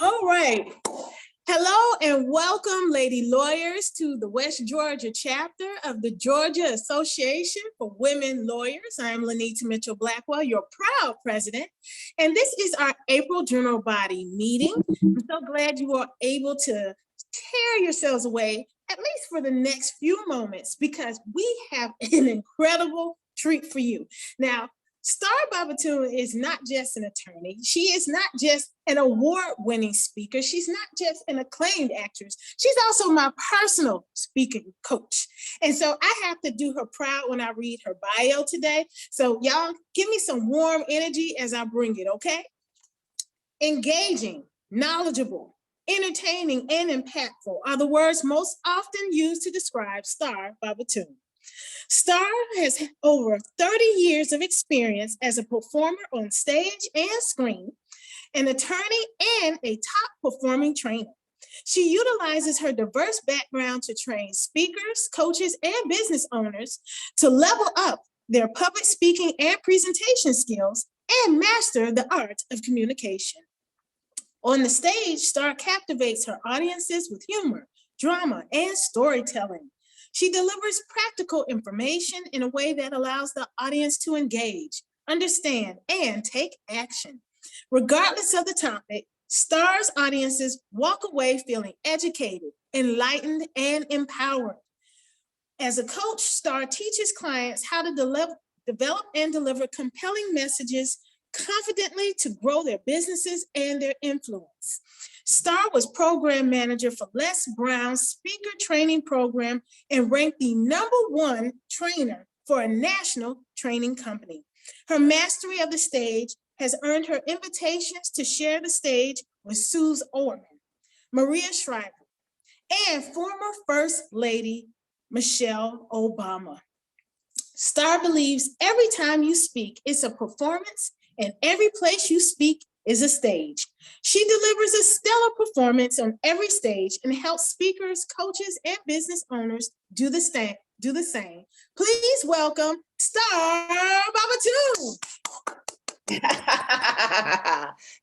All right. Hello and welcome, lady lawyers, to the West Georgia chapter of the Georgia Association for Women Lawyers. I'm Lanita Mitchell Blackwell, your proud president, and this is our April general body meeting. I'm so glad you are able to tear yourselves away, at least for the next few moments, because we have an incredible treat for you. Now, Star Bobatoon is not just an attorney. She is not just an award-winning speaker. She's not just an acclaimed actress. She's also my personal speaking coach. And so I have to do her proud when I read her bio today. So y'all give me some warm energy as I bring it, okay? Engaging, knowledgeable, entertaining, and impactful are the words most often used to describe Star Bobatoon. Star has over 30 years of experience as a performer on stage and screen, an attorney, and a top performing trainer. She utilizes her diverse background to train speakers, coaches, and business owners to level up their public speaking and presentation skills and master the art of communication. On the stage, Star captivates her audiences with humor, drama, and storytelling. She delivers practical information in a way that allows the audience to engage, understand, and take action. Regardless of the topic, Star's audiences walk away feeling educated, enlightened, and empowered. As a coach, Star teaches clients how to develop and deliver compelling messages confidently to grow their businesses and their influence. Star was program manager for Les Brown's speaker training program and ranked the #1 trainer for a national training company. Her mastery of the stage has earned her invitations to share the stage with Suze Orman, Maria Shriver, and former First Lady Michelle Obama. Star believes every time you speak, it's a performance, and every place you speak is a stage. She delivers a stellar performance on every stage and helps speakers, coaches, and business owners do the same. Please welcome Star Bobatoon.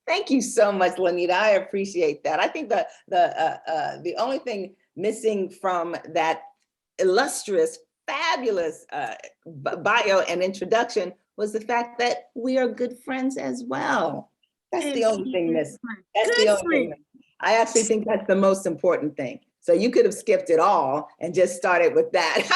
Thank you so much, Lanita. I appreciate that. I think the only thing missing from that illustrious, fabulous bio and introduction was the fact that we are good friends as well. That's the only thing missing. That's the only thing. I actually think that's the most important thing. So you could have skipped it all and just started with that.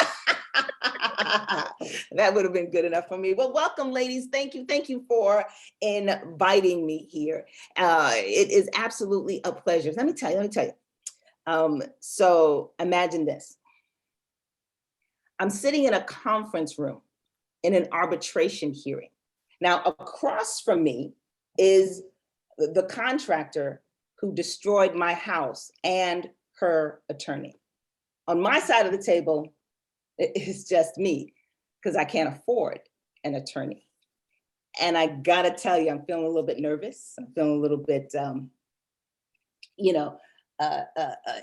That would have been good enough for me. Well, welcome, ladies. Thank you for inviting me here. It is absolutely a pleasure. Let me tell you. So imagine this. I'm sitting in a conference room in an arbitration hearing. Now, across from me is the contractor who destroyed my house and her attorney. On my side of the table, it's just me because I can't afford an attorney. And I gotta tell you, I'm feeling a little bit nervous. I'm feeling a little bit,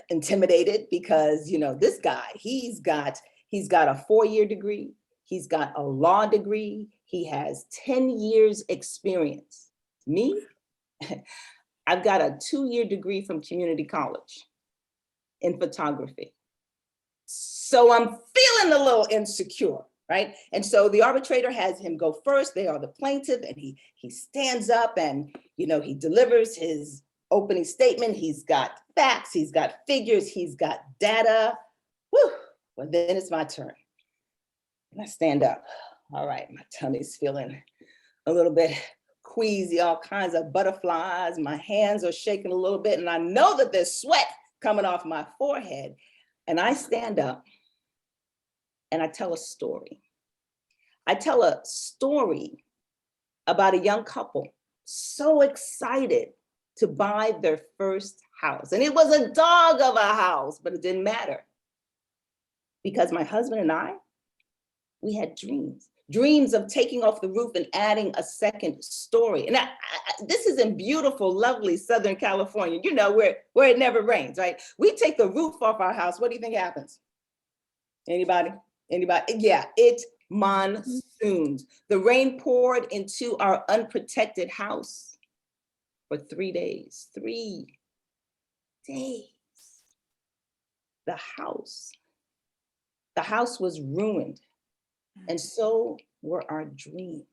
intimidated because, this guy, he's got a 4-year degree. He's got a law degree. He has 10 years experience. Me, I've got a 2-year degree from community college in photography. So I'm feeling a little insecure, right? And so the arbitrator has him go first. They are the plaintiff, and he stands up and, he delivers his opening statement. He's got facts, he's got figures, he's got data. Whew. Well, then it's my turn. And I stand up. All right, my tummy's feeling a little bit queasy, all kinds of butterflies. My hands are shaking a little bit, and I know that there's sweat coming off my forehead. And I stand up and I tell a story. I tell a story about a young couple so excited to buy their first house. And it was a dog of a house, but it didn't matter. Because my husband and I, we had dreams of taking off the roof and adding a second story. And this is in beautiful, lovely Southern California, where it never rains, right? We take the roof off our house. What do you think happens? Anybody? Yeah, it monsoons. The rain poured into our unprotected house for 3 days. days, the house was ruined. And so were our dreams.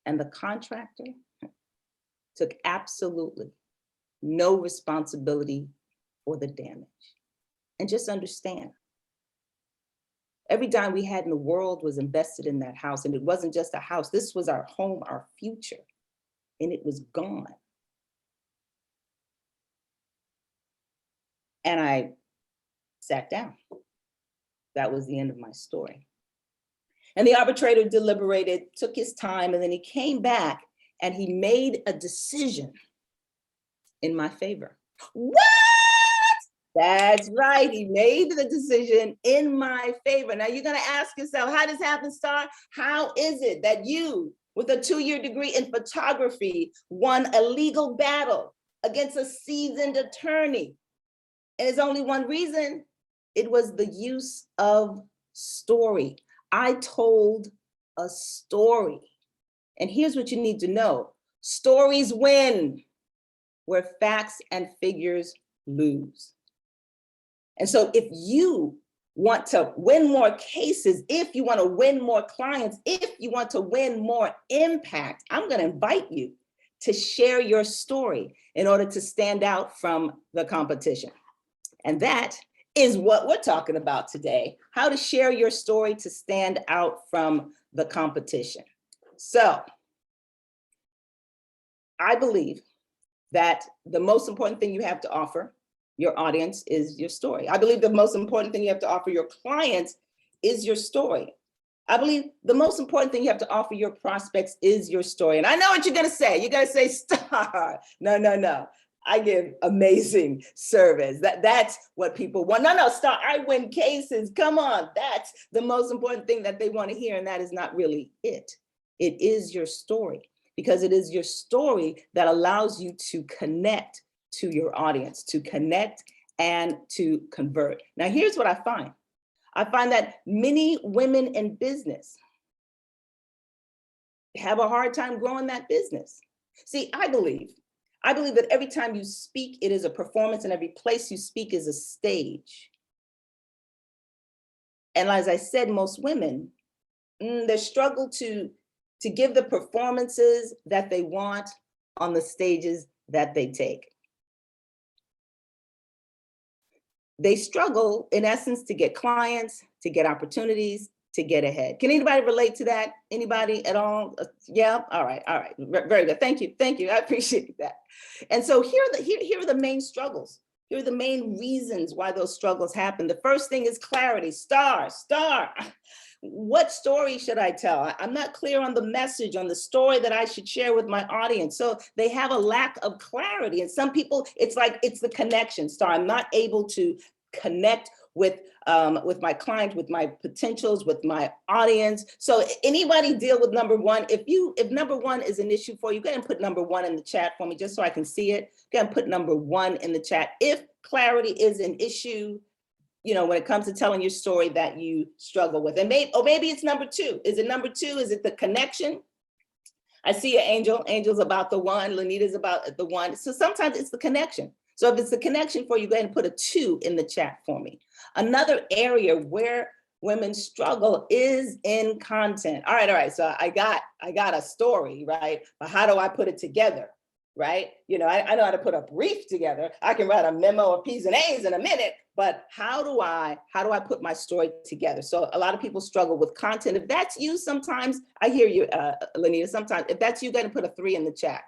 And the contractor took absolutely no responsibility for the damage. And just understand, every dime we had in the world was invested in that house. And it wasn't just a house. This was our home, our future. And it was gone. And I sat down. That was the end of my story. And the arbitrator deliberated, took his time, and then he came back and he made a decision in my favor. What? That's right. He made the decision in my favor. Now you're going to ask yourself, how does this happen, Star? How is it that you, with a 2-year degree in photography, won a legal battle against a seasoned attorney? And there's only one reason. It was the use of story. I told a story. And here's what you need to know. Stories win where facts and figures lose. And so if you want to win more cases, if you want to win more clients, if you want to win more impact, I'm going to invite you to share your story in order to stand out from the competition. And that is what we're talking about today, how to share your story to stand out from the competition. So I believe that the most important thing you have to offer your audience is your story. I believe the most important thing you have to offer your clients is your story. I believe the most important thing you have to offer your prospects is your story. And I know what you're going to say. You're going to say, Star. No. I give amazing service. That's what people want. No, Star, I win cases. Come on. That's the most important thing that they want to hear. And that is not really it. It is your story, because it is your story that allows you to connect to your audience, to connect and to convert. Now, here's what I find. I find that many women in business have a hard time growing that business. See, I believe that every time you speak, it is a performance, and every place you speak is a stage. And as I said, most women, they struggle to give the performances that they want on the stages that they take. They struggle, in essence, to get clients, to get opportunities, to get ahead. Can anybody relate to that? Anybody at all? Yeah, all right. Very good. Thank you. I appreciate that. And so here are the main struggles. Here are the main reasons why those struggles happen. The first thing is clarity. Star. What story should I tell? I'm not clear on the message, on the story that I should share with my audience. So they have a lack of clarity. And some people, it's like, it's the connection. Star, I'm not able to connect with my client, with my potentials, with my audience. So anybody deal with number one? If number one is an issue for you, go ahead and put number one in the chat for me, just so I can see it. Go ahead and put number one in the chat. If clarity is an issue, when it comes to telling your story that you struggle with, and maybe it's number two. Is it number two? Is it the connection? I see you, Angel. Angel's about the one. Lanita's about the one. So sometimes it's the connection. So if it's the connection for you, go ahead and put a 2 in the chat for me. Another area where women struggle is in content. All right. So I got a story, right? But how do I put it together, right? I know how to put a brief together. I can write a memo of P's and A's in a minute, but how do I put my story together? So a lot of people struggle with content. If that's you, sometimes, I hear you, Lanita, sometimes, if that's you, go ahead and put a 3 in the chat.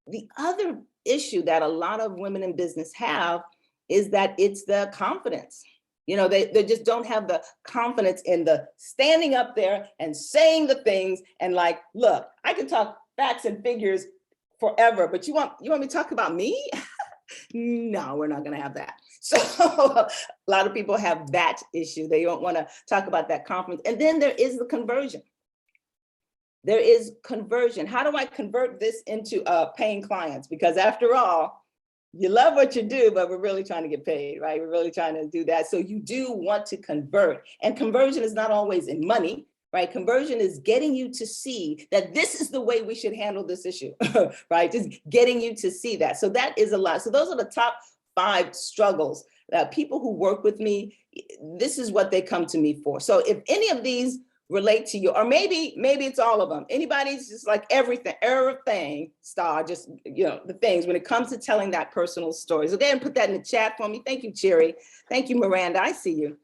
The other issue that a lot of women in business have is that it's the confidence. They just don't have the confidence in the standing up there and saying the things and like, look, I can talk facts and figures forever, but you want me to talk about me? No, we're not going to have that. So a lot of people have that issue. They don't want to talk about that confidence. And then there is the conversion. There is conversion. How do I convert this into paying clients? Because after all, you love what you do, but we're really trying to get paid, right? We're really trying to do that. So you do want to convert. And conversion is not always in money. right? Conversion is getting you to see that this is the way we should handle this issue, right? Just getting you to see that. So that is a lot. So those are the top 5 struggles that people who work with me, this is what they come to me for. So if any of these relate to you, or maybe it's all of them. Anybody's just like everything, Star, just, the things when it comes to telling that personal story. So go ahead and put that in the chat for me. Thank you, Cherry. Thank you, Miranda. I see you.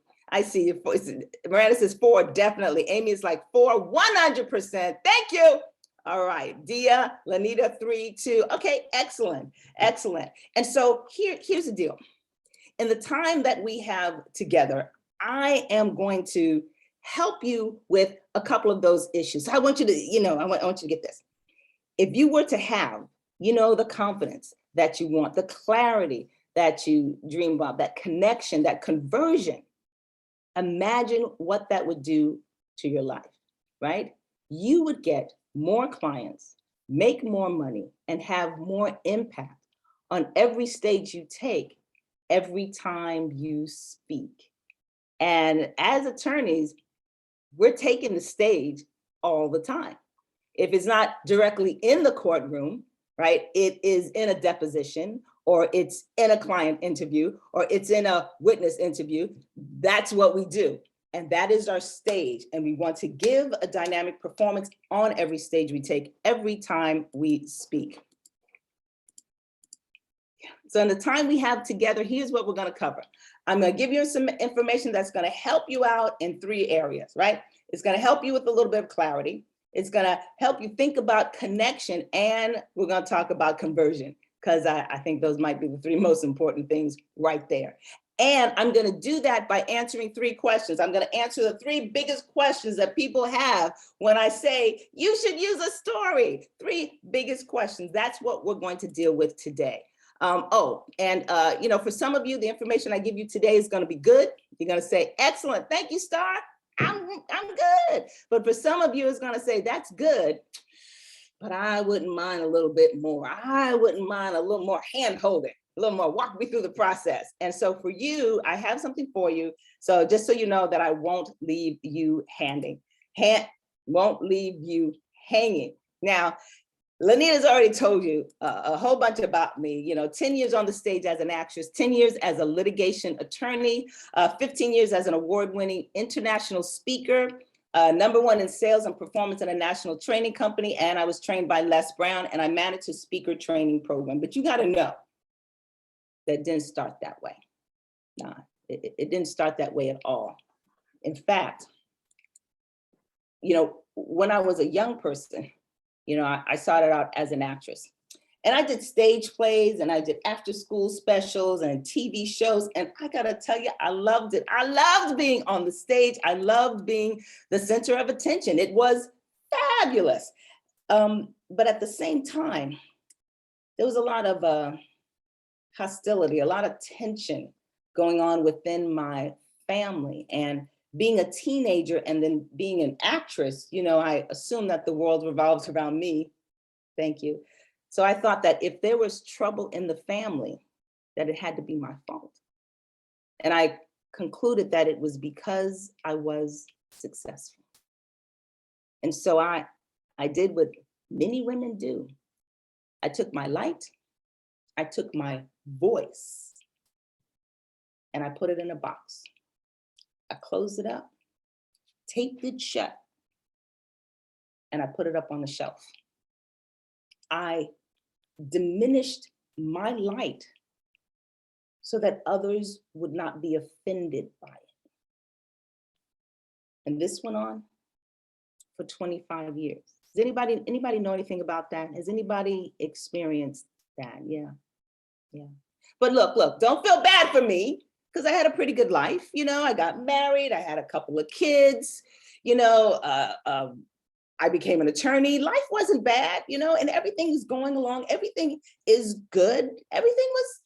Miranda says 4, definitely. Amy is like 4, 100%. Thank you. All right, Dia, Lanita, 3, 2. Okay, excellent. And so here's the deal. In the time that we have together, I am going to help you with a couple of those issues. So I want you to, I want you to get this. If you were to have, the confidence that you want, the clarity that you dream about, that connection, that conversion, imagine what that would do to your life, right? You would get more clients, make more money, and have more impact on every stage you take, every time you speak. And as attorneys, we're taking the stage all the time. If it's not directly in the courtroom, right, it is in a deposition, or it's in a client interview, or it's in a witness interview. That's what we do. And that is our stage. And we want to give a dynamic performance on every stage we take, every time we speak. So in the time we have together, here's what we're going to cover. I'm going to give you some information that's going to help you out in 3 areas, right? It's going to help you with a little bit of clarity. It's going to help you think about connection. And we're going to talk about conversion, because I think those might be the 3 most important things right there. And I'm going to do that by answering 3 questions. I'm going to answer the 3 biggest questions that people have when I say, you should use a story. 3 biggest questions. That's what we're going to deal with today. For some of you, the information I give you today is going to be good. You're going to say, excellent. Thank you, Star. I'm good. But for some of you, it's going to say, that's good, but I wouldn't mind a little bit more. I wouldn't mind a little more hand holding, a little more, walk me through the process. And so for you, I have something for you. So just so you know that I won't leave you won't leave you hanging. Now, Lanita's already told you a whole bunch about me, 10 years on the stage as an actress, 10 years as a litigation attorney, 15 years as an award-winning international speaker, #1 in sales and performance in a national training company. And I was trained by Les Brown, and I managed a speaker training program. But you got to know that didn't start that way. Nah, it didn't start that way at all. In fact, when I was a young person, I started out as an actress, and I did stage plays, and I did after school specials and TV shows. And I got to tell you, I loved it. I loved being on the stage. I loved being the center of attention. It was fabulous. But at the same time, there was a lot of hostility, a lot of tension going on within my family. And being a teenager and then being an actress, I assumed that the world revolves around me. Thank you. So I thought that if there was trouble in the family, that it had to be my fault. And I concluded that it was because I was successful. And so I did what many women do. I took my light, I took my voice, and I put it in a box. I closed it up, taped it shut, and I put it up on the shelf. I diminished my light so that others would not be offended by it. And this went on for 25 years. Does anybody know anything about that? Has anybody experienced that? Yeah. But look, don't feel bad for me, because I had a pretty good life. I got married, I had a couple of kids, I became an attorney. Life wasn't bad, and everything is going along. Everything is good. Everything is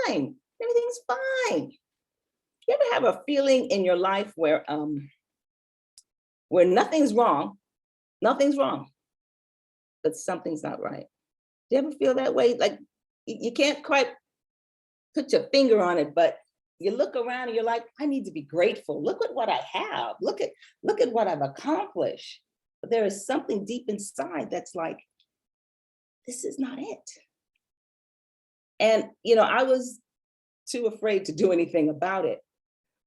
fine. Everything's fine. You ever have a feeling in your life where nothing's wrong, but something's not right? Do you ever feel that way? Like you can't quite put your finger on it, but you look around and you're like, I need to be grateful. Look at what I have. Look at what I've accomplished. But there is something deep inside that's like, this is not it. And, I was too afraid to do anything about it.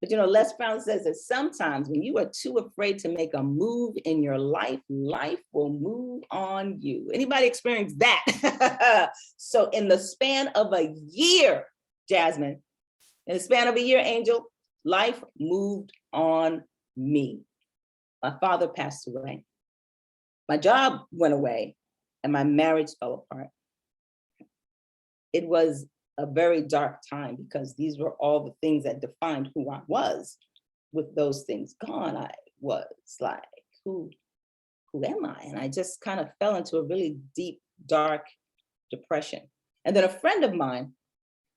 But, Les Brown says that sometimes when you are too afraid to make a move in your life, life will move on you. Anybody experience that? So in the span of a year, Jasmine, in the span of a year, Angel, life moved on me. My father passed away. My job went away and my marriage fell apart. It was a very dark time because these were all the things that defined who I was. With those things gone, I was like, who am I? And I just kind of fell into a really deep, dark depression. And then a friend of mine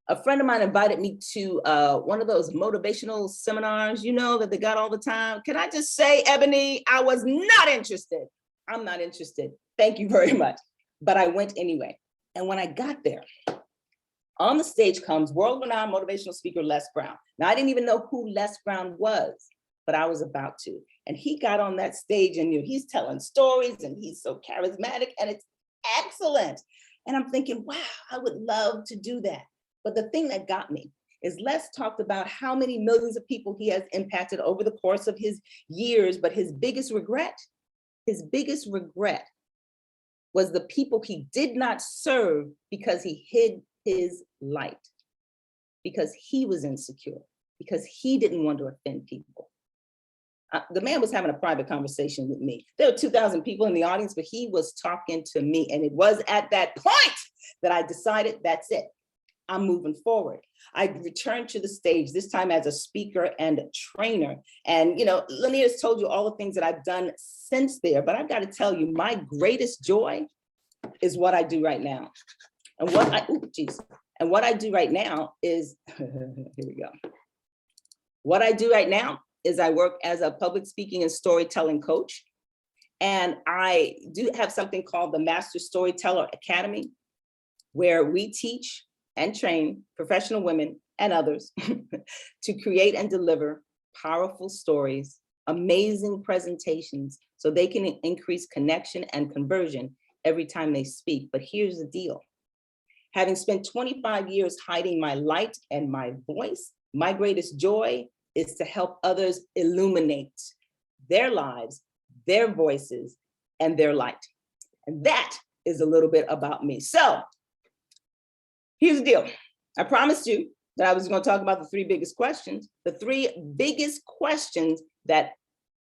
invited me to one of those motivational seminars, that they got all the time. Can I just say, Ebony, I was not interested. I'm not interested. Thank you very much. But I went anyway. And when I got there, on the stage comes world-renowned motivational speaker, Les Brown. Now, I didn't even know who Les Brown was, but I was about to. And he got on that stage and he's telling stories and he's so charismatic and it's excellent. And I'm thinking, wow, I would love to do that. But the thing that got me is Les talked about how many millions of people he has impacted over the course of his years, but his biggest regret was the people he did not serve because he hid his light, because he was insecure, because he didn't want to offend people. The man was having a private conversation with me. There were 2,000 people in the audience, but he was talking to me. And it was at that point that I decided, that's it. I'm moving forward. I returned to the stage, this time as a speaker and a trainer. And, Lanita's told you all the things that I've done since there, but I've got to tell you, my greatest joy is what I do right now. And what I do right now is, here we go. What I do right now is I work as a public speaking and storytelling coach. And I do have something called the Master Storyteller Academy, where we teach and train professional women and others to create and deliver powerful stories, amazing presentations, so they can increase connection and conversion every time they speak. But here's the deal. Having spent 25 years hiding my light and my voice, my greatest joy is to help others illuminate their lives, their voices, and their light. And that is a little bit about me. So here's the deal. I promised you that I was going to talk about the three biggest questions. The three biggest questions that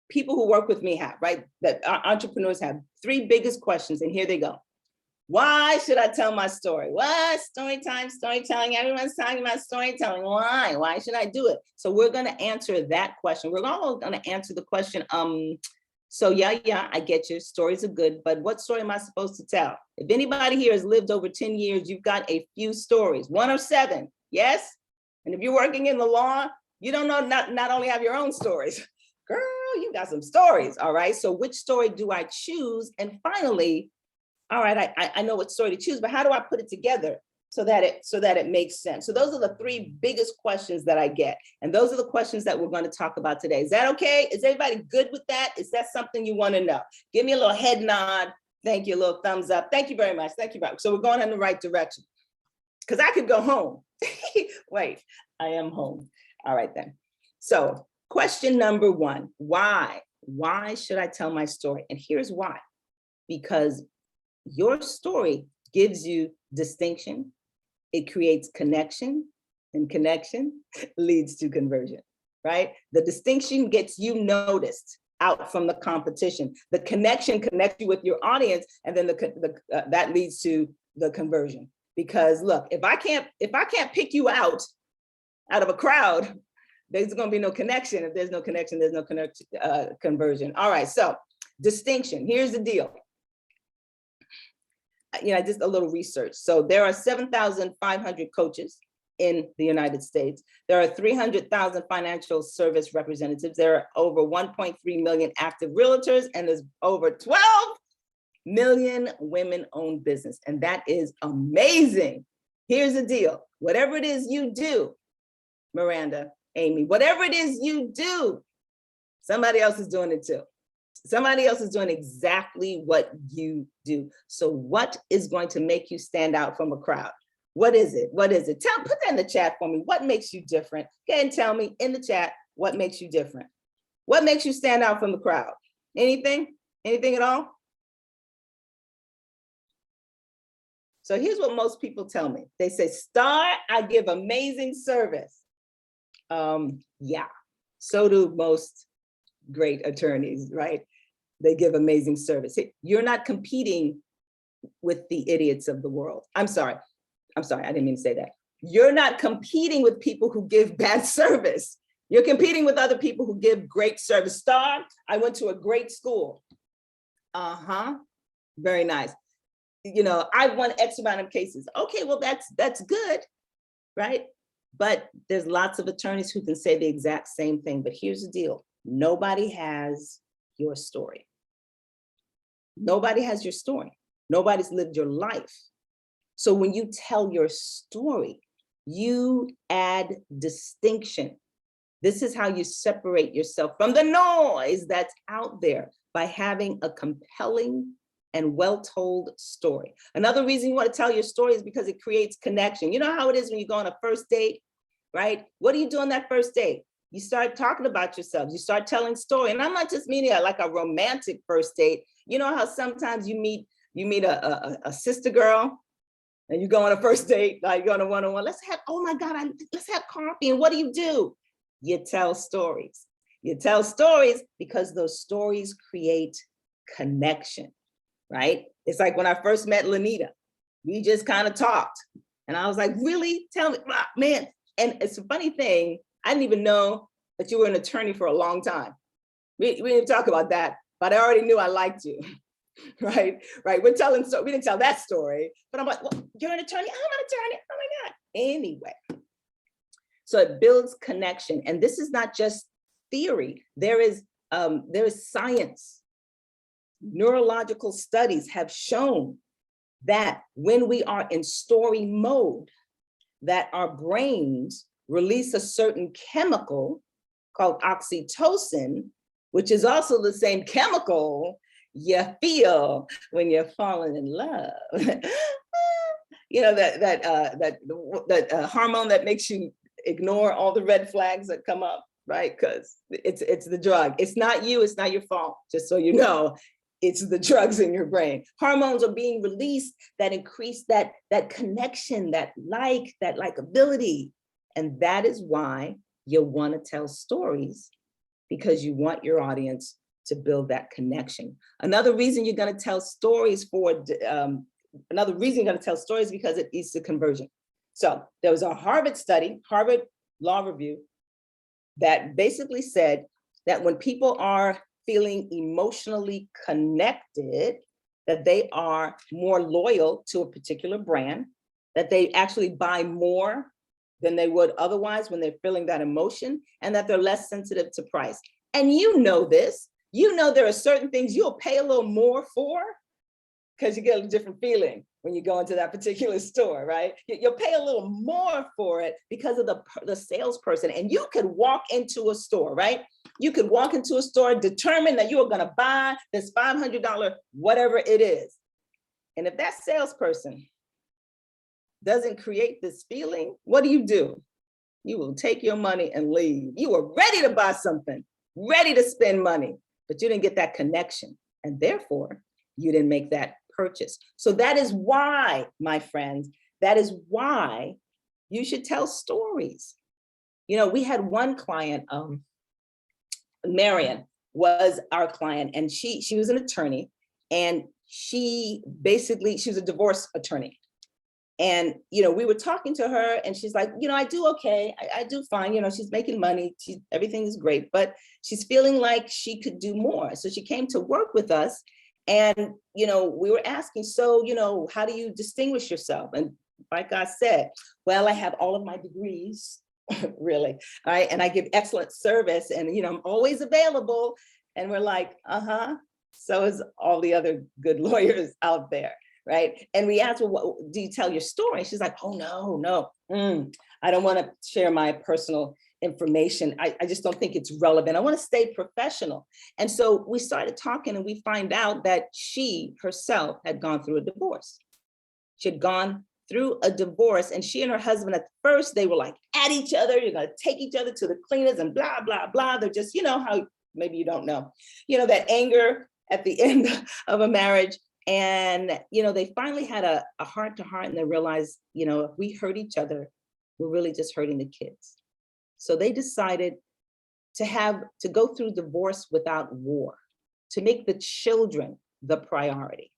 people who work with me have, right? That entrepreneurs have. Three biggest questions, and here they go. Why should I tell my story? What? Story time, storytelling. Everyone's talking about storytelling. Why? Why should I do it? So we're going to answer that question. We're all going to answer the question, so yeah, I get you. Stories are good, but what story am I supposed to tell? If anybody here has lived over 10 years, you've got a few stories, 1 or 7, yes? And if you're working in the law, you don't know, not only have your own stories. Girl, you got some stories, all right? So which story do I choose? And finally, all right, I know what story to choose, but how do I put it together so that it makes sense? So those are the three biggest questions that I get. And those are the questions that we're going to talk about today. Is that okay? Is everybody good with that? Is that something you want to know? Give me a little head nod. Thank you, a little thumbs up. Thank you very much. Thank you. So we're going in the right direction. Because I could go home. Wait, I am home. All right then. So question number 1, why? Why should I tell my story? And here's why. Because your story gives you distinction, it creates connection, and connection leads to conversion, right? The distinction gets you noticed out from the competition. The connection connects you with your audience, and then that leads to the conversion. Because look, if I can't pick you out of a crowd, there's going to be no connection. If there's no connection, there's no conversion. All right, so distinction. Here's the deal. Just a little research. So there are 7,500 coaches in the United States. There are 300,000 financial service representatives. There are over 1.3 million active realtors, and there's over 12 million women-owned business. And that is amazing. Here's the deal. Whatever it is you do, Miranda, Amy, whatever it is you do, somebody else is doing it too. Somebody else is doing exactly what you do. So what is going to make you stand out from a crowd? What is it? What is it? Put that in the chat for me. What makes you different? Go ahead and tell me in the chat what makes you different. What makes you stand out from the crowd? Anything? Anything at all? So here's what most people tell me. They say, Star, I give amazing service. Yeah, so do most great attorneys, right? They give amazing service. You're not competing with the idiots of the world. I'm sorry, I didn't mean to say that. You're not competing with people who give bad service. You're competing with other people who give great service. Star, I went to a great school. Very nice. You know, I won X amount of cases. Okay, well, that's good, right? But there's lots of attorneys who can say the exact same thing. But here's the deal. Nobody has your story. Nobody has your story. Nobody's lived your life. So when you tell your story, you add distinction. This is how you separate yourself from the noise that's out there, by having a compelling and well-told story. Another reason you want to tell your story is because it creates connection. You know how it is when you go on a first date, right? What do you do on that first date? You start talking about yourself. You start telling story. And I'm not just meaning like a romantic first date. You know how sometimes you meet a sister girl and you go on a first date, like you go on a one-on-one. Let's have coffee. And what do? You tell stories. You tell stories because those stories create connection, right? It's like when I first met Lanita, we just kind of talked. And I was like, really? Tell me, man. And it's a funny thing, I didn't even know that you were an attorney for a long time. We didn't talk about that, but I already knew I liked you, right? Right, we didn't tell that story, but I'm like, well, you're an attorney? I'm an attorney, oh my God. Anyway, so it builds connection. And this is not just theory. There is science. Neurological studies have shown that when we are in story mode, that our brains release a certain chemical called oxytocin, which is also the same chemical you feel when you're falling in love. You know, that hormone that makes you ignore all the red flags that come up, right? Because it's the drug. It's not you, it's not your fault, just so you know. It's the drugs in your brain. Hormones are being released that increase that connection, that likability. And that is why you want to tell stories, because you want your audience to build that connection. Another reason you're going to tell stories because it leads to conversion. So there was a Harvard study, Harvard Law Review, that basically said that when people are feeling emotionally connected, that they are more loyal to a particular brand, that they actually buy more than they would otherwise when they're feeling that emotion, and that they're less sensitive to price. And you know this, there are certain things you'll pay a little more for because you get a different feeling when you go into that particular store, right? You'll pay a little more for it because of the salesperson. And you could walk into a store, right? You could walk into a store, determine that you are going to buy this $500, whatever it is. And if that salesperson doesn't create this feeling, what do? You will take your money and leave. You were ready to buy something, ready to spend money, but you didn't get that connection. And therefore, you didn't make that purchase. So that is why, my friends, that is why you should tell stories. You know, we had one client, Marion was our client, and she was an attorney, and she was a divorce attorney. And, you know, we were talking to her and she's like, you know, I do okay. I do fine. You know, she's making money. Everything is great, but she's feeling like she could do more. So she came to work with us. And, you know, we were asking, so, you know, how do you distinguish yourself? And like I said, well, I have all of my degrees, really. All right. And I give excellent service and, you know, I'm always available. And we're like, so is all the other good lawyers out there. right? And we asked, well, what, do you tell your story? She's like, oh, no, I don't want to share my personal information. I just don't think it's relevant. I want to stay professional. And so we started talking and we find out that she herself had gone through a divorce. She had gone through a divorce, and she and her husband, at first, they were like at each other. You're going to take each other to the cleaners and blah, blah, blah. They're just, you know, how maybe you don't know, that anger at the end of a marriage. And, they finally had a heart to heart, and they realized, if we hurt each other, we're really just hurting the kids. So they decided to go through divorce without war, to make the children the priority.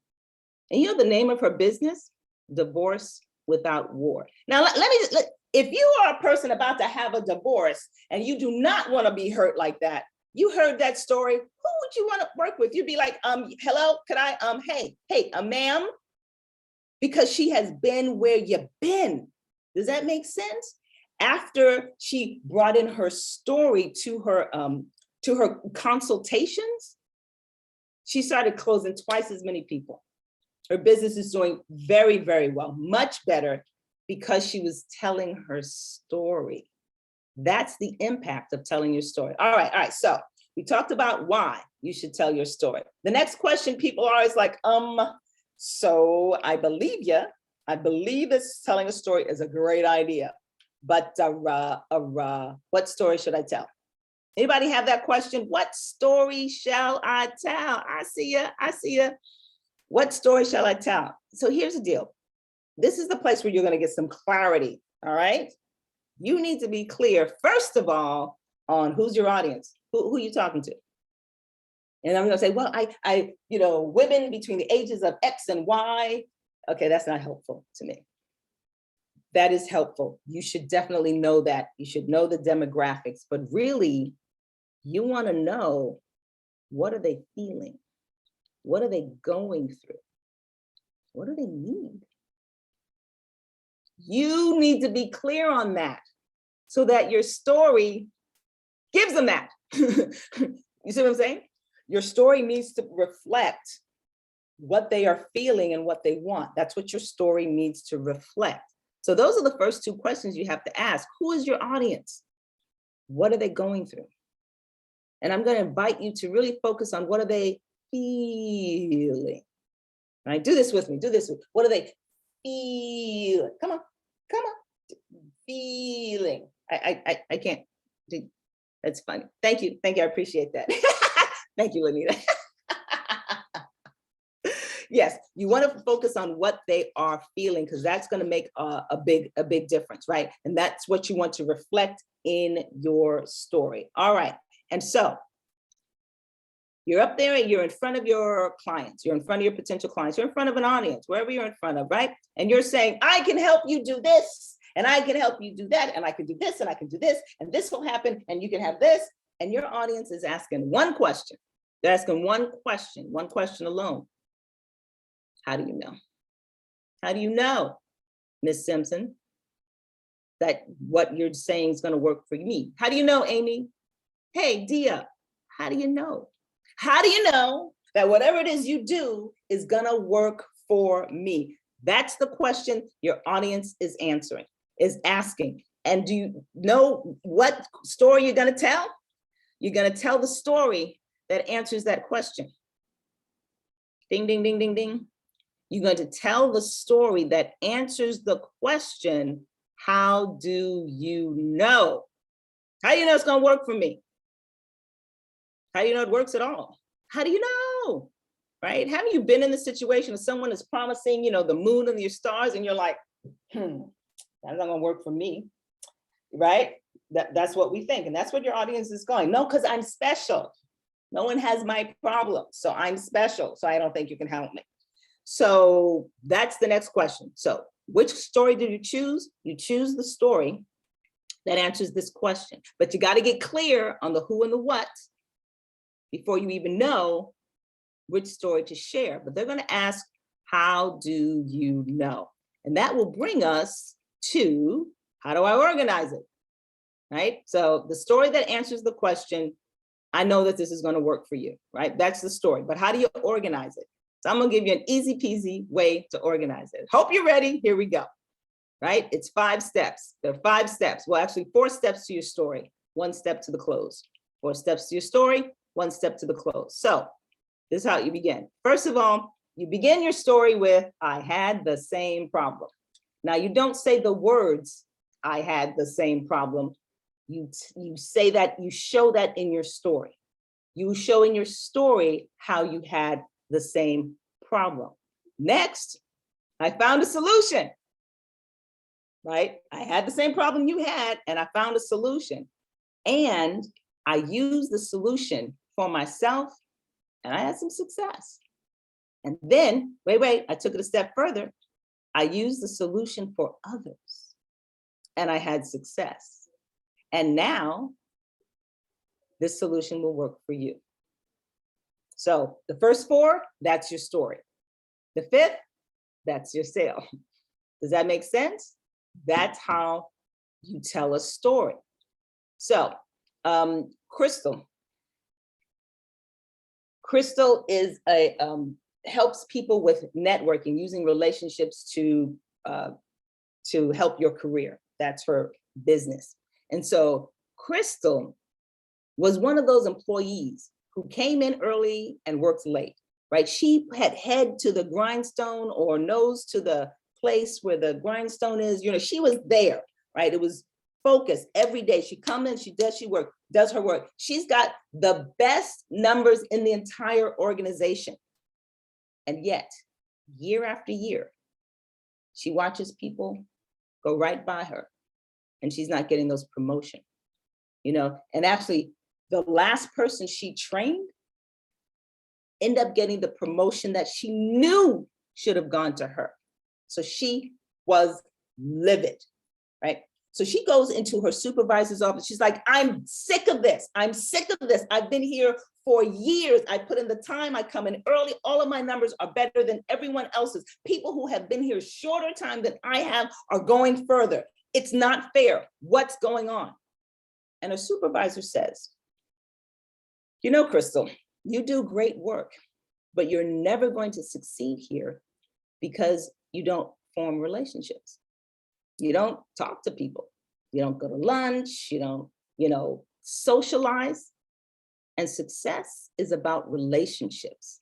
And the name of her business? Divorce Without War. Now, if you are a person about to have a divorce and you do not want to be hurt like that, you heard that story, who would you want to work with? You'd be like, hello, could I, hey, ma'am, because she has been where you've been. Does that make sense? After she brought in her story to her consultations, she started closing twice as many people. Her business is doing very, very well, much better, because she was telling her story. That's the impact of telling your story. All right. So we talked about why you should tell your story. The next question people are always like, so I believe you. I believe this telling a story is a great idea, but what story should I tell? Anybody have that question? What story shall I tell? I see you. What story shall I tell? So here's the deal. This is the place where you're going to get some clarity. All right. You need to be clear, first of all, on who's your audience, who you talking to. And I'm going to say, well, I women between the ages of X and Y. Okay, that's not helpful to me. That is helpful. You should definitely know that. You should know the demographics, but really, you want to know, what are they feeling? What are they going through? What do they need? You need to be clear on that so that your story gives them that. You see what I'm saying? Your story needs to reflect what they are feeling and what they want. That's what your story needs to reflect. So those are the first two questions you have to ask. Who is your audience? What are they going through? And I'm going to invite you to really focus on, what are they feeling? Right? Do this with me. What are they feeling? Come on. Feeling. I can't. That's funny. Thank you. I appreciate that. Thank you, Lanita. Yes, you want to focus on what they are feeling, because that's going to make a big difference, right? And that's what you want to reflect in your story. All right. And so you're up there and you're in front of your clients, you're in front of your potential clients, you're in front of an audience, wherever you're in front of, right? And you're saying, I can help you do this, and I can help you do that, and I can do this, and I can do this, and this will happen, and you can have this. And your audience is asking one question. They're asking one question alone. How do you know? How do you know, Miss Simpson, that what you're saying is going to work for me? How do you know, Amy? Hey, Dia, how do you know? How do you know that whatever it is you do is going to work for me? That's the question your audience is asking. And do you know what story you're going to tell? You're going to tell the story that answers that question. Ding, ding, ding, ding, ding. You're going to tell the story that answers the question, how do you know? How do you know it's going to work for me? How do you know it works at all? How do you know? Right? Haven't you been in the situation of someone is promising, the moon and your stars, and you're like, that's not going to work for me, right? That's what we think. And that's what your audience is going. No, because I'm special. No one has my problem. So I'm special. So I don't think you can help me. So that's the next question. So which story did you choose? You choose the story that answers this question. But you got to get clear on the who and the what before you even know which story to share. But they're going to ask, how do you know? And that will bring us to, how do I organize it? Right? So the story that answers the question, I know that this is going to work for you, right? That's the story. But how do you organize it? So I'm gonna give you an easy peasy way to organize it. Hope you're ready. Here we go. Right? It's 5 steps. There are 5 steps. Well, actually 4 steps to your story, 1 step to the close. 4 steps to your story, 1 step to the close. So this is how you begin. First of all, you begin your story with, I had the same problem. Now you don't say the words, I had the same problem. You say that, you show that in your story. You show in your story how you had the same problem. Next, I found a solution, right? I had the same problem you had, and I found a solution. And I used the solution for myself, and I had some success. And then, wait, I took it a step further. I used the solution for others, and I had success. And now, this solution will work for you. So the first 4, that's your story. The 5th, that's your sale. Does that make sense? That's how you tell a story. So Crystal is a helps people with networking, using relationships to help your career. That's her business. And so Crystal was one of those employees who came in early and worked late, right? She had head to the grindstone or nose to the place where the grindstone is. You know, she was there, right? It was focused every day. She comes in, she does her work. She's got the best numbers in the entire organization. And yet, year after year, she watches people go right by her and she's not getting those promotions, you know? And actually, the last person she trained ended up getting the promotion that she knew should have gone to her. So she was livid, right? So she goes into her supervisor's office. She's like, I'm sick of this. I'm sick of this. I've been here for years. I put in the time. I come in early. All of my numbers are better than everyone else's. People who have been here shorter time than I have are going further. It's not fair. What's going on? And her supervisor says, you know, Crystal, you do great work, but you're never going to succeed here because you don't form relationships. You don't talk to people. You don't go to lunch. You don't, socialize. And success is about relationships.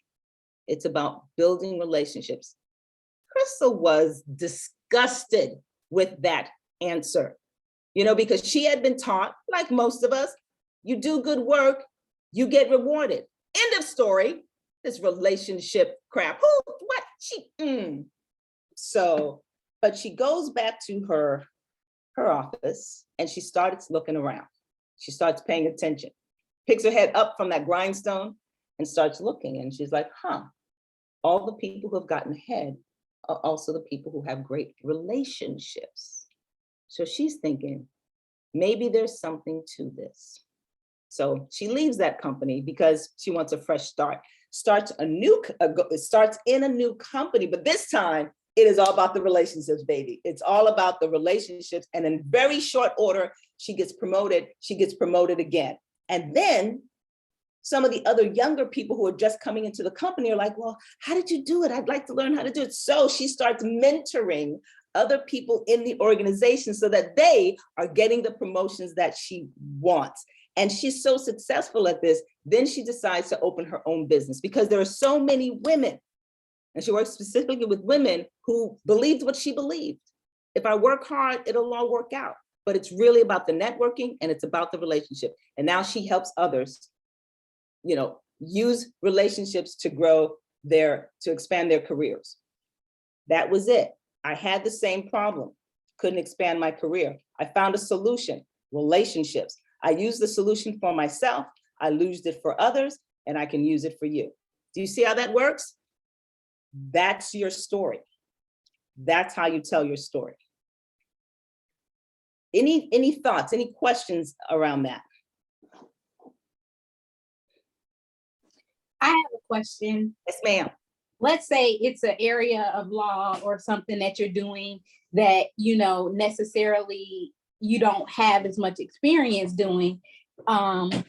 It's about building relationships. Crystal was disgusted with that answer, because she had been taught, like most of us, you do good work, you get rewarded. End of story. This relationship crap. Who, what, So, but she goes back to her office and she starts looking around. She starts paying attention, picks her head up from that grindstone and starts looking. And she's like, all the people who have gotten ahead are also the people who have great relationships. So she's thinking, maybe there's something to this. So she leaves that company because she wants a fresh start. Starts in a new company, but this time it is all about the relationships, baby. It's all about the relationships. And in very short order, she gets promoted. She gets promoted again. And then some of the other younger people who are just coming into the company are like, well, how did you do it? I'd like to learn how to do it. So she starts mentoring other people in the organization so that they are getting the promotions that she wants. And she's so successful at this, then she decides to open her own business because there are so many women, and she works specifically with women who believed what she believed. If I work hard, it'll all work out. But it's really about the networking and it's about the relationship. And now she helps others, use relationships to to expand their careers. That was it. I had the same problem, couldn't expand my career. I found a solution, relationships. I used the solution for myself, I used it for others, and I can use it for you. Do you see how that works? That's your story. That's how you tell your story. Any thoughts, any questions around that? I have a question. Yes, ma'am. Let's say it's an area of law or something that you're doing that, necessarily you don't have as much experience doing. I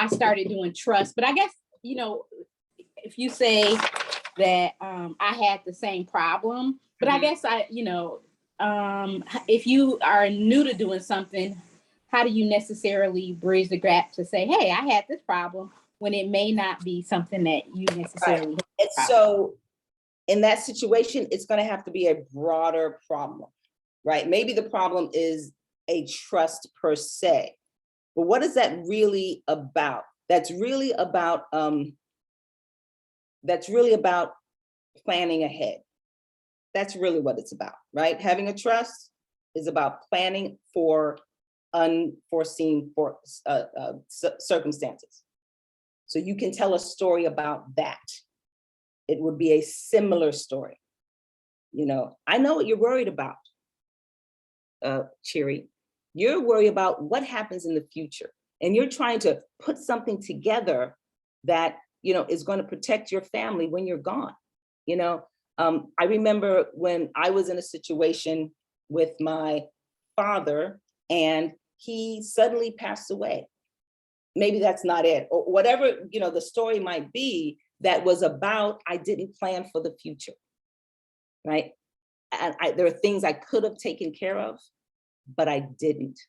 started doing trust, but I guess, you know, if you say that I had the same problem, but I guess if you are new to doing something, how do you necessarily bridge the gap to say, hey, I had this problem when it may not be something that you necessarily Right. And so in that situation, it's going to have to be a broader problem, right? Maybe the problem is a trust per se, but what is that really about? That's really about planning ahead. That's really what it's about, right? Having a trust is about planning for unforeseen circumstances. So you can tell a story about that. It would be a similar story. I know what you're worried about, Cheery. You're worried about what happens in the future. And you're trying to put something together that, is going to protect your family when you're gone. I remember when I was in a situation with my father and he suddenly passed away. Maybe that's not it, or whatever, the story might be, that was about, I didn't plan for the future, right? And there are things I could have taken care of, but I didn't.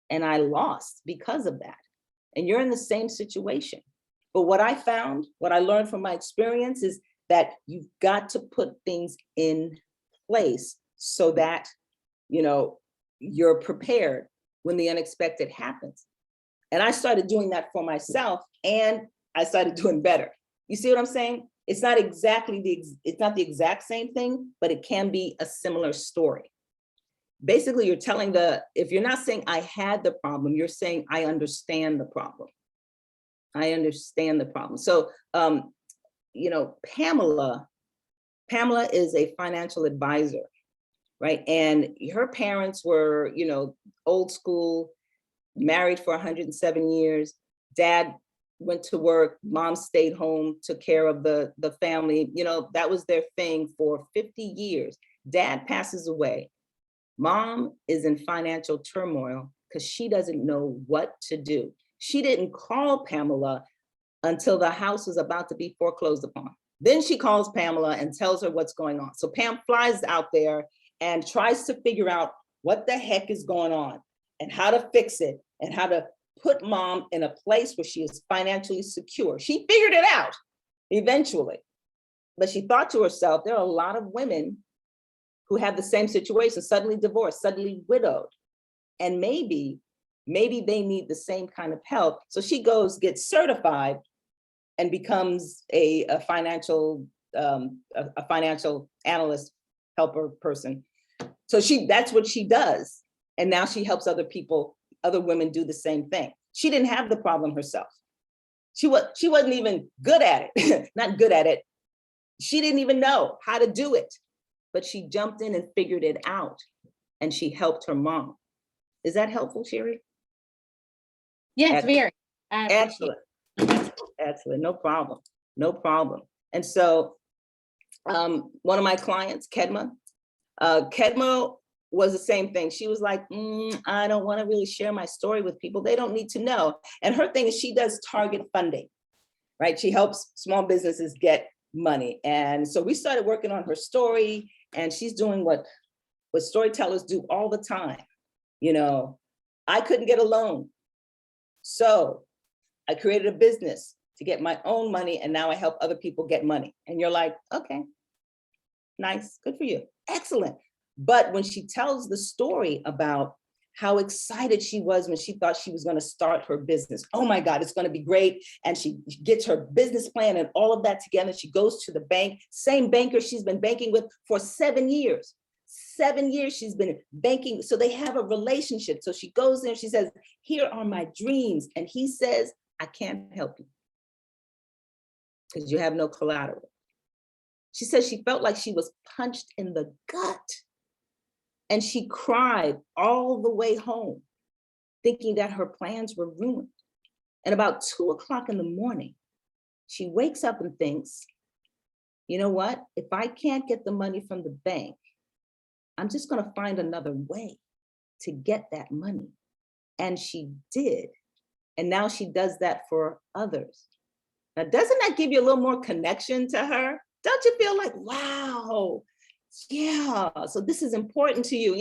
And I lost because of that. And you're in the same situation. But what I learned from my experience is that you've got to put things in place so that, you're prepared when the unexpected happens. And I started doing that for myself, and I started doing better. You see what I'm saying? It's not exactly it's not the exact same thing, but it can be a similar story. Basically, you're telling if you're not saying I had the problem, you're saying I understand the problem. I understand the problem. So, Pamela is a financial advisor, right? And her parents were, old school, married for 107 years. Dad went to work, mom stayed home, took care of the family. That was their thing for 50 years. Dad passes away. Mom is in financial turmoil because she doesn't know what to do. She didn't call Pamela until the house was about to be foreclosed upon. Then she calls Pamela and tells her what's going on. So Pam flies out there and tries to figure out what the heck is going on and how to fix it and how to put mom in a place where she is financially secure. She figured it out eventually, but she thought to herself, there are a lot of women who have the same situation, suddenly divorced, suddenly widowed. And maybe they need the same kind of help. So she gets certified and becomes a financial analyst helper person. So that's what she does. And now she helps other women do the same thing. She didn't have the problem herself. She wasn't even good at it, not good at it. She didn't even know how to do it, but she jumped in and figured it out, and she helped her mom. Is that helpful, Sherry? Yes, very. Excellent. Excellent. No problem. No problem. And so one of my clients, Kedma was the same thing. She was like, I don't want to really share my story with people. They don't need to know. And her thing is she does target funding, right? She helps small businesses get money. And so we started working on her story, and she's doing what storytellers do all the time. I couldn't get a loan. So I created a business to get my own money, and now I help other people get money. And you're like, okay, nice, good for you, excellent. But when she tells the story about how excited she was when she thought she was going to start her business, oh my God, it's going to be great. And she gets her business plan and all of that together. She goes to the bank, same banker she's been banking with for 7 years. 7 years she's been banking. So they have a relationship. So she goes there, she says, here are my dreams. And he says, I can't help you because you have no collateral. She says she felt like she was punched in the gut. And she cried all the way home, thinking that her plans were ruined. And about 2 o'clock in the morning, she wakes up and thinks, you know what? If I can't get the money from the bank, I'm just going to find another way to get that money. And she did. And now she does that for others. Now, doesn't that give you a little more connection to her? Don't you feel like, wow, yeah, so this is important to you.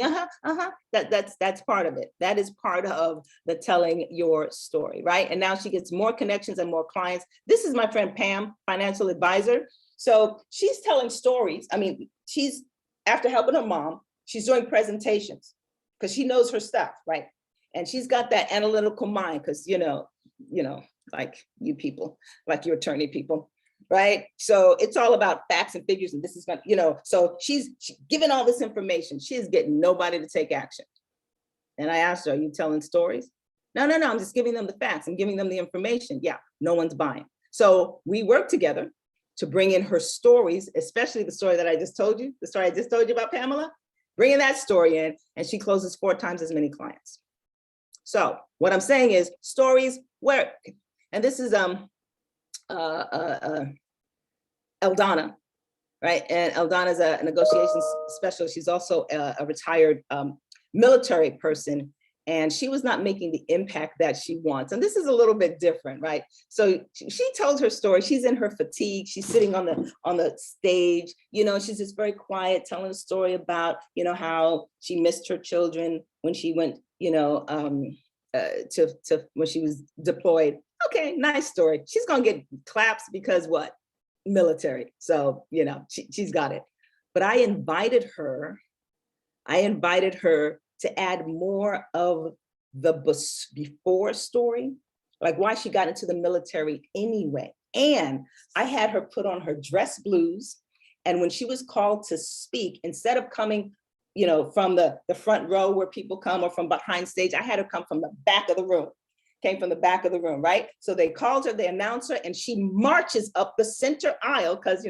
That's part of it. That is part of the telling your story, right? And now she gets more connections and more clients. This is my friend Pam, financial advisor. So she's telling stories. I mean, she's, after helping her mom, she's doing presentations because she knows her stuff, right? And she's got that analytical mind because, like you people, like you attorney people, right? So it's all about facts and figures, and this is going to, so she's giving all this information. She is getting nobody to take action. And I asked her, are you telling stories? No, I'm just giving them the facts. I'm giving them the information. Yeah, no one's buying. So we work together to bring in her stories, especially the story that I just told you, the story I just told you about Pamela, bringing that story in, and she closes 4 times as many clients. So what I'm saying is stories work. And this is Eldana, right? And Eldana is a negotiations specialist. She's also a retired military person, and she was not making the impact that she wants. And this is a little bit different, right? So she tells her story. She's in her fatigue. She's sitting on the stage. She's just very quiet, telling a story about how she missed her children when she went to when she was deployed. Okay, nice story. She's gonna get claps because what? Military. So, she's got it. But I invited her to add more of the before story, like why she got into the military anyway. And I had her put on her dress blues. And when she was called to speak, instead of coming from the front row where people come, or from behind stage, I had her come from the back of the room. Came from the back of the room, right? So they called her, they announced her, and she marches up the center aisle because,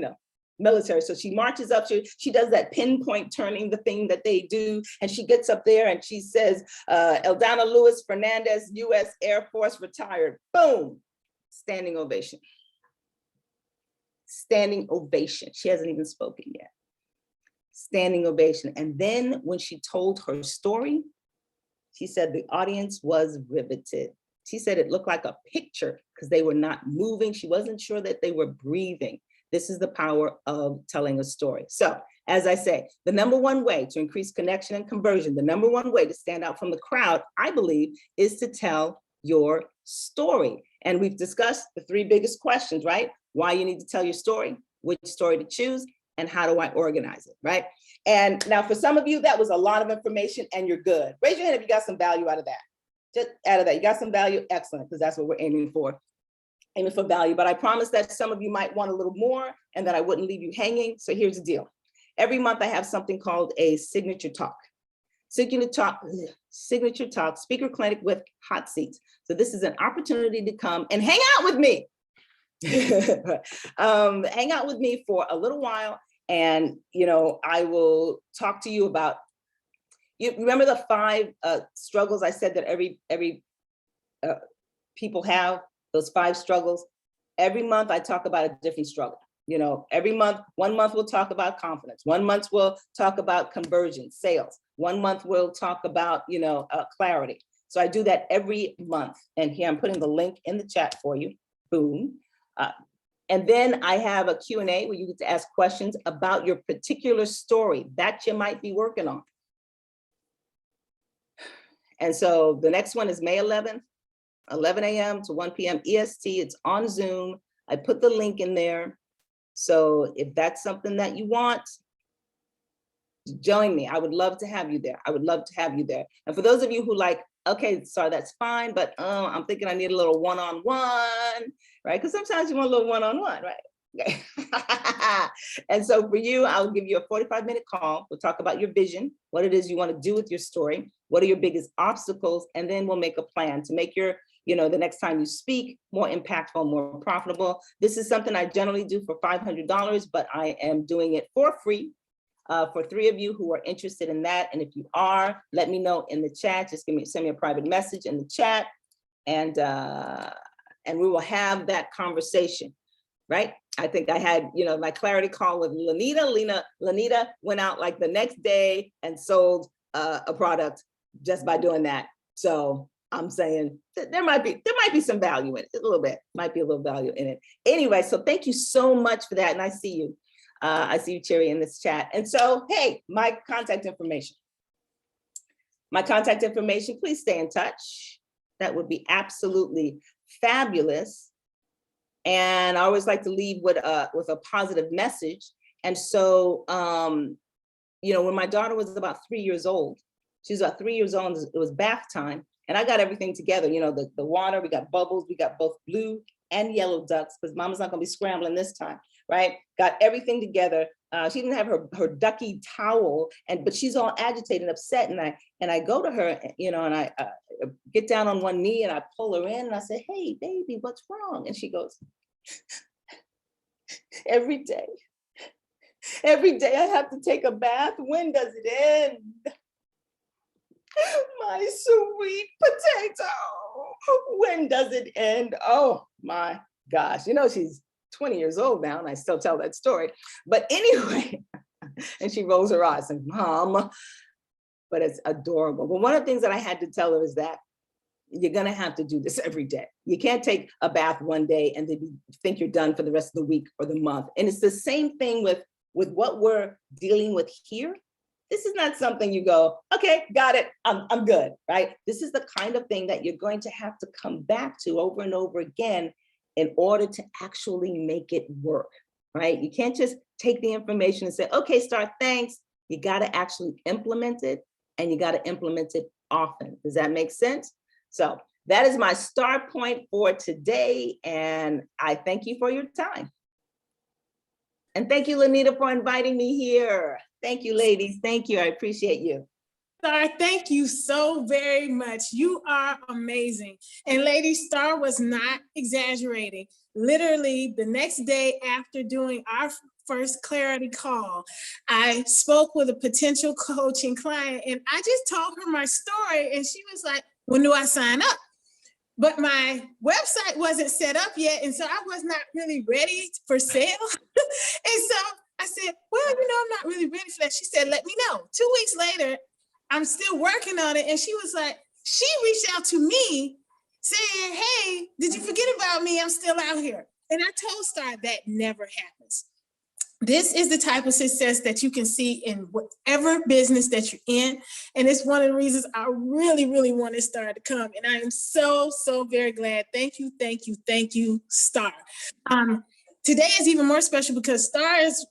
military. So she marches up, she does that pinpoint turning, the thing that they do. And she gets up there and she says, Eldana Lewis Fernandez, U.S. Air Force, retired. Boom, standing ovation. Standing ovation. She hasn't even spoken yet. Standing ovation. And then when she told her story, she said the audience was riveted. She said it looked like a picture because they were not moving. She wasn't sure that they were breathing. This is the power of telling a story. So as I say, the number one way to increase connection and conversion, the number one way to stand out from the crowd, I believe, is to tell your story. And we've discussed the 3 biggest questions, right? Why you need to tell your story, which story to choose, and how do I organize it, right? And now for some of you, that was a lot of information and you're good. Raise your hand if you got some value out of that. Just out of that, you got some value, excellent, because that's what we're aiming for value. But I promise that some of you might want a little more and that I wouldn't leave you hanging. So here's the deal. Every month I have something called a signature talk. Signature talk, speaker clinic with hot seats. So this is an opportunity to come and hang out with me. Hang out with me for a little while. And, I will talk to you about, you remember the 5 struggles I said that every people have, those 5 struggles. Every month I talk about a different struggle. Every month, 1 month we'll talk about confidence. 1 month we'll talk about conversion, sales. 1 month we'll talk about, clarity. So I do that every month. And here I'm putting the link in the chat for you. Boom. And then I have a Q&A where you get to ask questions about your particular story that you might be working on. And so the next one is May 11th, 11 a.m. to 1 p.m. EST. It's on Zoom. I put the link in there. So if that's something that you want, join me. I would love to have you there. I would love to have you there. And for those of you who like, okay, sorry, that's fine, but I'm thinking I need a little one-on-one, right? Because sometimes you want a little one-on-one, right? Okay. And so for you, I'll give you a 45-minute call. We'll talk about your vision, what it is you want to do with your story, what are your biggest obstacles, and then we'll make a plan to make your, the next time you speak, more impactful, more profitable. This is something I generally do for $500, but I am doing it for free for 3 of you who are interested in that. And if you are, let me know in the chat. Just send me a private message in the chat, and we will have that conversation, right? I think I had, my clarity call with Lanita. Lanita went out like the next day and sold a product just by doing that. So I'm saying there might be some value in it, a little bit, might be a little value in it. Anyway, so thank you so much for that. And I see you. I see you, Cherry, in this chat. And so, hey, my contact information. My contact information, please stay in touch. That would be absolutely fabulous. And I always like to leave with a positive message. And so, you know, when my daughter was about 3 years old, she was about 3 years old, it was bath time. And I got everything together, you know, the water, we got bubbles, we got both blue and yellow ducks, because mama's not gonna be scrambling this time, right? Got everything together. She didn't have her ducky towel, but she's all agitated and upset. And I go to her, you know, and I get down on one knee and I pull her in and I say, hey, baby, what's wrong? And she goes, every day I have to take a bath. When does it end? My sweet potato, when does it end? Oh my gosh, you know, she's 20 years old now and I still tell that story. But anyway, and she rolls her eyes and mom, but it's adorable. But one of the things that I had to tell her is that you're gonna have to do this every day. You can't take a bath one day and then you think you're done for the rest of the week or the month. And it's the same thing with what we're dealing with here. This is not something you go, okay, got it, I'm good, right? This is the kind of thing that you're going to have to come back to over and over again in order to actually make it work, right? You can't just take the information and say, okay, Star, thanks. You gotta actually implement it, and you gotta implement it often. Does that make sense? So that is my start point for today, and I thank you for your time. And thank you, Lanita, for inviting me here. Thank you, ladies. Thank you. I appreciate you. Star, thank you so very much. You are amazing. And Lady Star was not exaggerating. Literally, the next day after doing our first clarity call, I spoke with a potential coaching client and I just told her my story and she was like, when do I sign up? But my website wasn't set up yet. And so I was not really ready for sale. And so I said, well, you know, I'm not really ready for that. She said, let me know. 2 weeks later, I'm still working on it. And she was like, she reached out to me saying, hey, did you forget about me? I'm still out here. And I told Star that never happens. This is the type of success that you can see in whatever business that you're in. And it's one of the reasons I really, really wanted Star to come. And I am so, so very glad. Thank you, thank you, thank you, Star. Today is even more special because Star is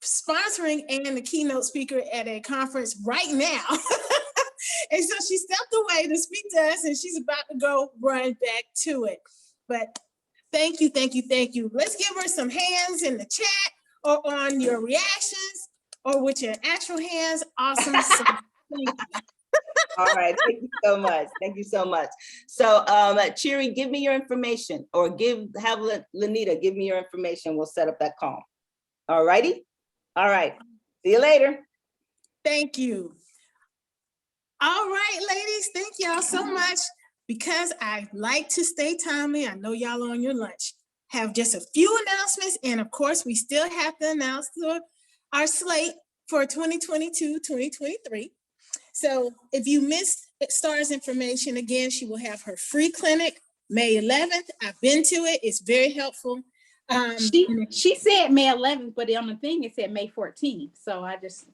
sponsoring and the keynote speaker at a conference right now. And so she stepped away to speak to us and she's about to go run back to it. But thank you, thank you, thank you. Let's give her some hands in the chat or on your reactions or with your actual hands. Awesome. So thank you. All right, thank you so much. Thank you so much. So Cherry, give me your information or have Lanita give me your information. We'll set up that call. All righty. All right. See you later. Thank you. All right, ladies, thank y'all so much. Because I like to stay timely, I know y'all are on your lunch. Have just a few announcements. And of course, we still have to announce our slate for 2022-2023. So if you missed Star's information, again, she will have her free clinic May 11th. I've been to it. It's very helpful. She said May 11th, but on the thing it said May 14th. So I just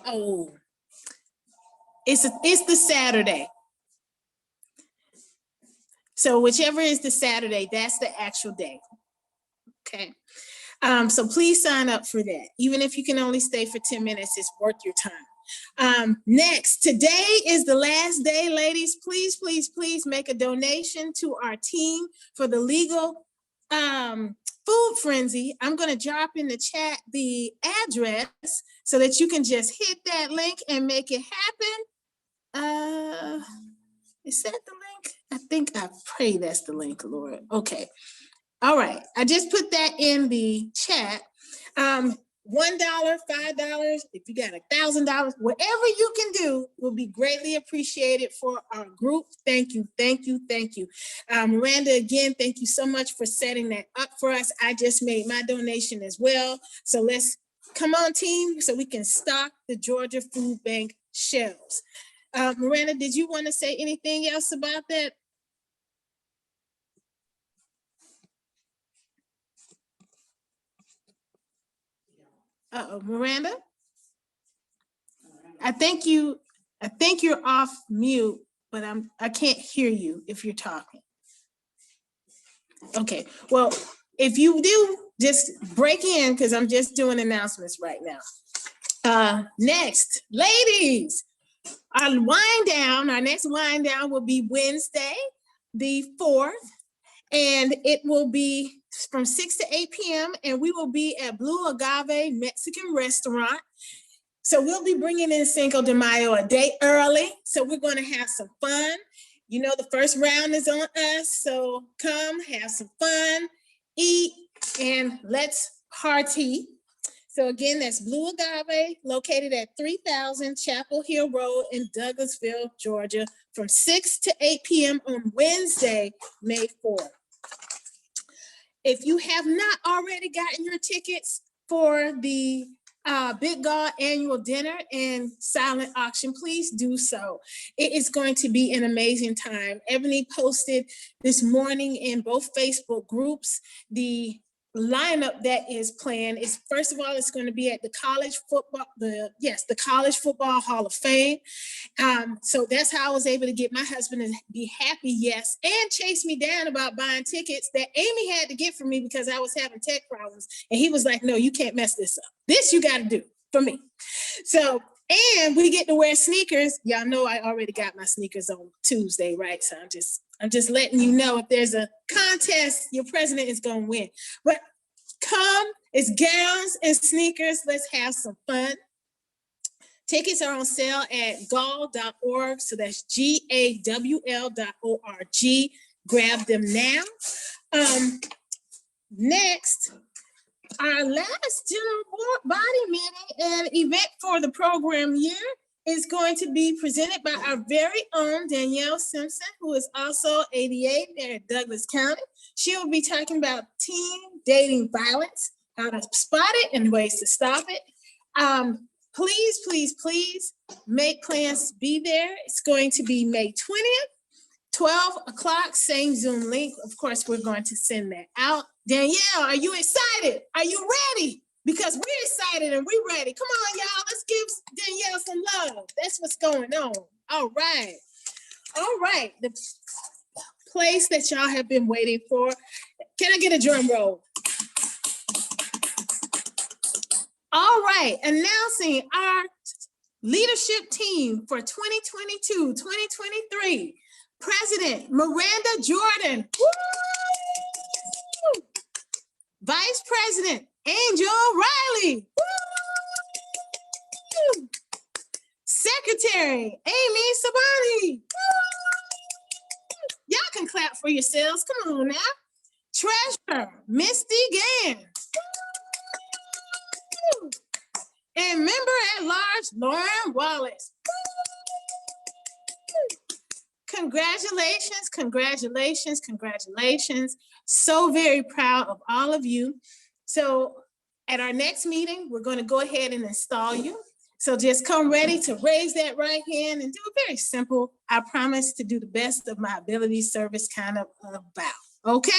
oh, it's the Saturday. So whichever is the Saturday, that's the actual day. Okay. So please sign up for that. Even if you can only stay for 10 minutes, it's worth your time. Next, today is the last day, ladies. Please, please, please make a donation to our team for the legal food frenzy. I'm going to drop in the chat the address so that you can just hit that link and make it happen. Is that the link? I pray that's the link, Lord. Okay. All right. I just put that in the chat. $1, $5, if you got $1,000, whatever you can do will be greatly appreciated for our group. Thank you, thank you, thank you. Miranda, again, thank you so much for setting that up for us. I just made my donation as well. So let's come on, team, so we can stock the Georgia Food Bank shelves. Miranda, did you want to say anything else about that? Miranda? I think you're off mute, but I can't hear you if you're talking. Okay, well, if you do, just break in because I'm just doing announcements right now. Next, ladies, our next wind down will be Wednesday, the 4th, and it will be from 6 to 8 p.m. and we will be at Blue Agave Mexican Restaurant. So we'll be bringing in Cinco de Mayo a day early. So we're going to have some fun. You know, the first round is on us. So come have some fun, eat, and let's party. So again, that's Blue Agave, located at 3000 Chapel Hill Road in Douglasville, Georgia, from 6 to 8 p.m. on Wednesday, May 4th. If you have not already gotten your tickets for the Big God annual dinner and silent auction, please do so. It is going to be an amazing time. Ebony posted this morning in both Facebook groups the lineup that is planned. Is first of all, it's going to be at the College Football Hall of Fame. So that's how I was able to get my husband to be happy, yes, and chase me down about buying tickets that Amy had to get for me because I was having tech problems. And he was like, no, you can't mess this up. This you got to do for me. So, and we get to wear sneakers. Y'all know I already got my sneakers on Tuesday, right? So I'm just letting you know if there's a contest, your president is going to win. But come, it's gowns and sneakers. Let's have some fun. Tickets are on sale at gawl.org. So that's GAWL.org. Grab them now. Next, our last general body meeting and event for the program year is going to be presented by our very own Danielle Simpson, who is also ADA there at Douglas County. She will be talking about teen dating violence, how to spot it and ways to stop it. Please, please, please make plans to be there. It's going to be May 20th, 12 o'clock, same Zoom link. Of course, we're going to send that out. Danielle, are you excited? Are you ready? Because we're excited and we're ready. Come on, y'all. Let's give Danielle some love. That's what's going on. All right. All right. The place that y'all have been waiting for. Can I get a drum roll? All right. Announcing our leadership team for 2022-2023. President Miranda Jordan. Woo! Vice President Angel Riley. Woo! Secretary Amy Sabani. Y'all can clap for yourselves. Come on now. Treasurer Misty Gann. And member at large Lauren Wallace. Congratulations, congratulations, congratulations. So very proud of all of you. So at our next meeting, we're going to go ahead and install you. So just come ready to raise that right hand and do a very simple, I promise to do the best of my ability service kind of bow. Okay?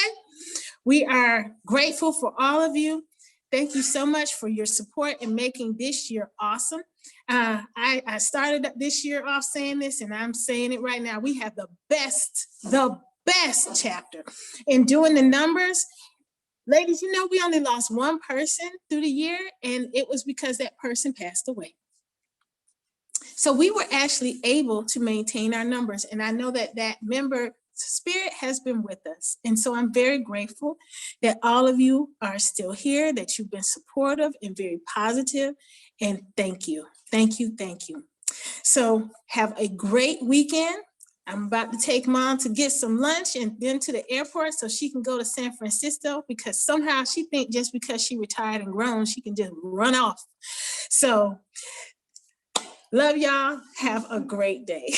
We are grateful for all of you. Thank you so much for your support in making this year awesome. I started this year off saying this, and I'm saying it right now. We have the best chapter. In doing the numbers, ladies, you know, we only lost one person through the year, and it was because that person passed away. So we were actually able to maintain our numbers, and I know that that member spirit has been with us. And so I'm very grateful that all of you are still here, that you've been supportive and very positive. And thank you. Thank you. Thank you. So have a great weekend. I'm about to take Mom to get some lunch and then to the airport so she can go to San Francisco, because somehow she thinks just because she retired and grown, she can just run off. So love y'all. Have a great day.